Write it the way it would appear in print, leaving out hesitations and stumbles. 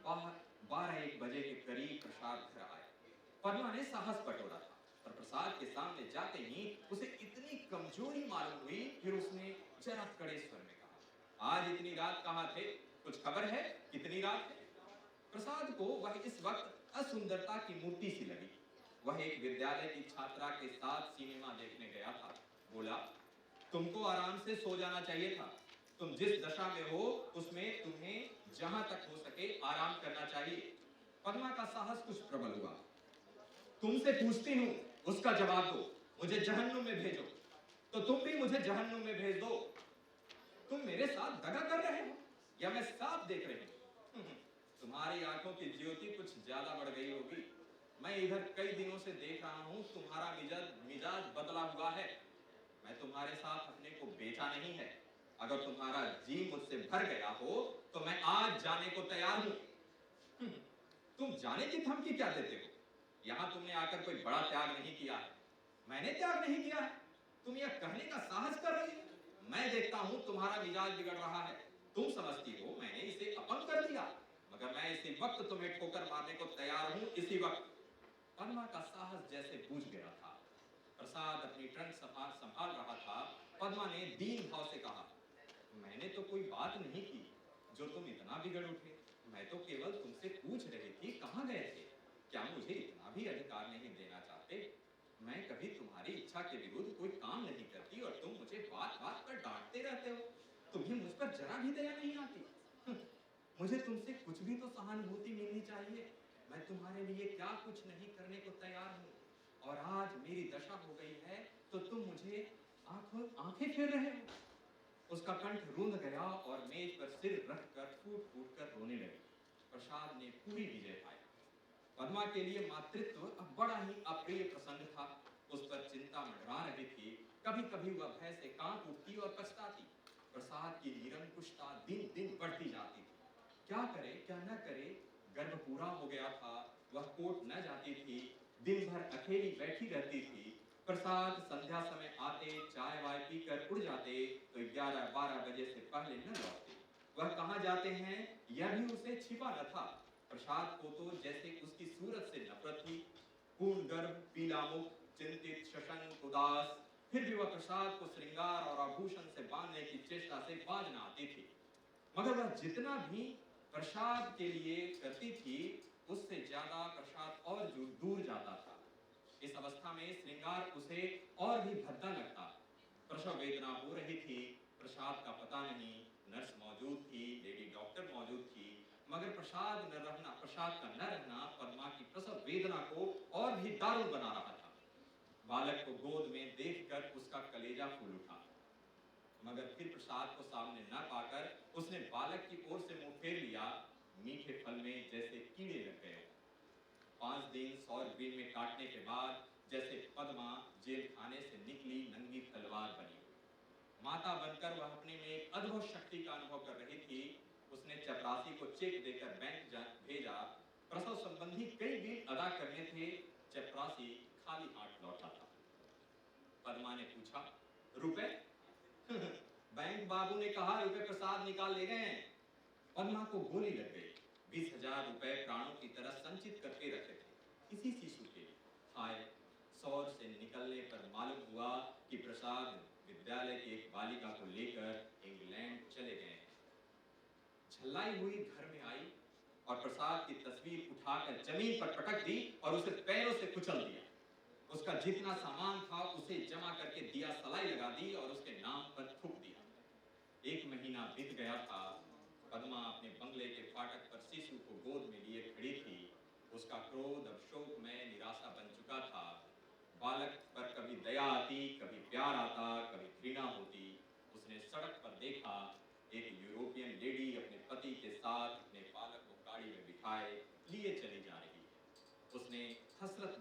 बाहर 12-1 बजे के करीब प्रसाद घर आए। पद्मा ने साहस बटोरा था, पर प्रसाद के सामने जाते ही उसे इतनी कमजोरी मालूम हुई। फिर उसने जरा कड़े स्वर में कहा, आज इतनी रात कहाँ थे? कुछ खबर है कितनी रात है? प्रसाद को वह इस वक्त असुंदरता की मूर्ति सी लगी। वह एक विद्यालय की छात्रा के साथ सिनेमा देखने गया था। बोला, तुमको आराम से सो जाना चाहिए था। तुम जिस दशा में हो उसमें तुम्हें जहां तक हो सके आराम करना चाहिए। पद्मा का साहस कुछ प्रबल हुआ। तुमसे पूछती हूं, उसका जवाब दो। मुझे जहन्नुम में भेजो तो तुम भी मुझे जहन्नुम में भेज दो। तुम मेरे साथ दगा कर रहे हो या मैं साफ देख रही हूं? तुम्हारी आंखों की ज्योति कुछ ज्यादा बढ़ गई होगी। मैं इधर कई दिनों से देख रहा हूं, तुम्हारा मिजाज बदला हुआ है। मैं तुम्हारे साथ अपने को बेचा नहीं है। अगर तुम्हारा जी मुझसे भर गया हो तो मैं आज जाने को तैयार हूं। तुम जाने की धमकी क्या देते हो? यहां तुमने आकर कोई बड़ा त्याग नहीं किया है। मैंने त्याग नहीं किया है। तुम यह कहने का साहस कर रही हो? मैं देखता हूं तुम्हारा मिजाज बिगड़ रहा है। तुम समझती हो मैंने इसे अपंग कर दिया, मगर मैं इसी वक्त तुम्हें ठोकर मारने को तैयार हूं, इसी वक्त। पद्मा का साहस जैसे बुझ गया था। प्रसाद अपनी ट्रंक संभाल रहा था। पद्मा ने दीन भाव से कहा, मैंने तो कोई बात नहीं की जो तुम इतना बिगड़ उठे। मैं तो केवल तुमसे पूछ रही थी कहाँ गए थे। क्या मुझे इतना भी अधिकार नहीं देना चाहते? मैं कभी तुम्हारी इच्छा के विरुद्ध कोई काम नहीं करती और तुम मुझे बात बात पर डांटते रहते हो। तुम्हें मुझ पर जरा भी दया नहीं आती। मुझे तुमसे कुछ भी तो सहानुभूति मिलनी चाहिए। मैं तुम्हारे लिए क्या कुछ नहीं करने को तैयार हूँ, और आज मेरी दशा हो गई है तो तुम मुझे आंखें फेर रहे हो। उसका कंठ रूंध गया और मेज पर सिर रखकर फूट फूट कर रोने लगी। प्रसाद ने पूरी विजय पाई। पद्मा के लिए मातृत्व अब बड़ा ही अप्रिय प्रसंग था। उस पर चिंता मंडरा रही थी। कभी कभी वह भय से कांप उठती और पछताती। प्रसाद की निरंकुशता दिन दिन बढ़ती जाती थी। क्या करे क्या न करे, गर्भ पूरा हो गया था। वह कोर्ट न जाती थी, दिन भर अकेली बैठी रहती थी। प्रसाद संध्या समय आते, चाय वाय पीकर उड़ जाते तो 11-12 बजे से पहले न लौटते। वह कहाँ जाते हैं यह भी उसे छिपा न था। प्रसाद को तो जैसे उसकी सूरत से नफरत थी। पूर्ण गर्भ, पीला मुख, चिंतित, शशंक, उदास, फिर भी वह प्रसाद को श्रृंगार और आभूषण से बांधने की चेष्टा से बाज न आती थी। मगर वह जितना भी प्रसाद के लिए करती थी, उससे ज्यादा प्रसाद और दूर जाता था। इस अवस्था में श्रृंगार उसे और भी भद्दा लगता। प्रसव वेदना हो रही थी, प्रसाद का पता नहीं। नर्स मौजूद थी, लेडी डॉक्टर मौजूद थी, मगर प्रसाद का न रहना पद्मा की प्रसव वेदना को और भी दारुण बना रहा था। बालक को गोद में देखकर उसका कलेजा फूल उठा, मगर फिर प्रसाद को सामने न पाकर उसने बालक की ओर से मुंह फेर लिया। मीठे फल में जैसे कीड़े लग गए। 5 दिन सौरग्रीन में काटने के बाद जैसे पद्मा जेल खाने से निकली नंगी तलवार बनी। माता बनकर वह अपने में एक अद्भुत शक्ति का अनुभव कर रही थी। उसने चपरासी को चेक देकर बैंक भेजा। प्रसव संबंधी कई बिल अदा करने थे। चपरासी खाली हाथ लौटा था। पद्मा ने पूछा, रुपए? बैंक बाबू ने कहा रुपए प्रसाद निकाल ले गए हैं। पद्मा को गोली लग गई। 20,000 रुपए प्राणों की तरह संचित करके रखे थे इसी शिशु के लिए। हाय, सौर से निकलने पर मालूम हुआ कि प्रसाद विद्यालय की एक बालिका को लेकर इंग्लैंड चले गए हैं। झल्लाई हुई घर में आई और प्रसाद की तस्वीर उठाकर जमीन पर पटक दी और उसे पैरों से कुचल दिया। उसका जितना सामान था उसे जमा करके दिया सलाई लगा दी और उसके नाम पर थूक दिया। 1 महीना बीत गया था। पद्मा अपने बंगले के फाटक पर शिशु को गोद में लिए खड़ी थी। उसका क्रोध अब शोकमय निराशा बन चुका था। बालक पर कभी दया आती, कभी प्यार आता, कभी घृणा होती। उसने सड़क पर देखा एक यूरोपियन लेडी अपने पति के साथ अपने बालक को गाड़ी में बिठाए लिए चली जा रही है। उसने हसरत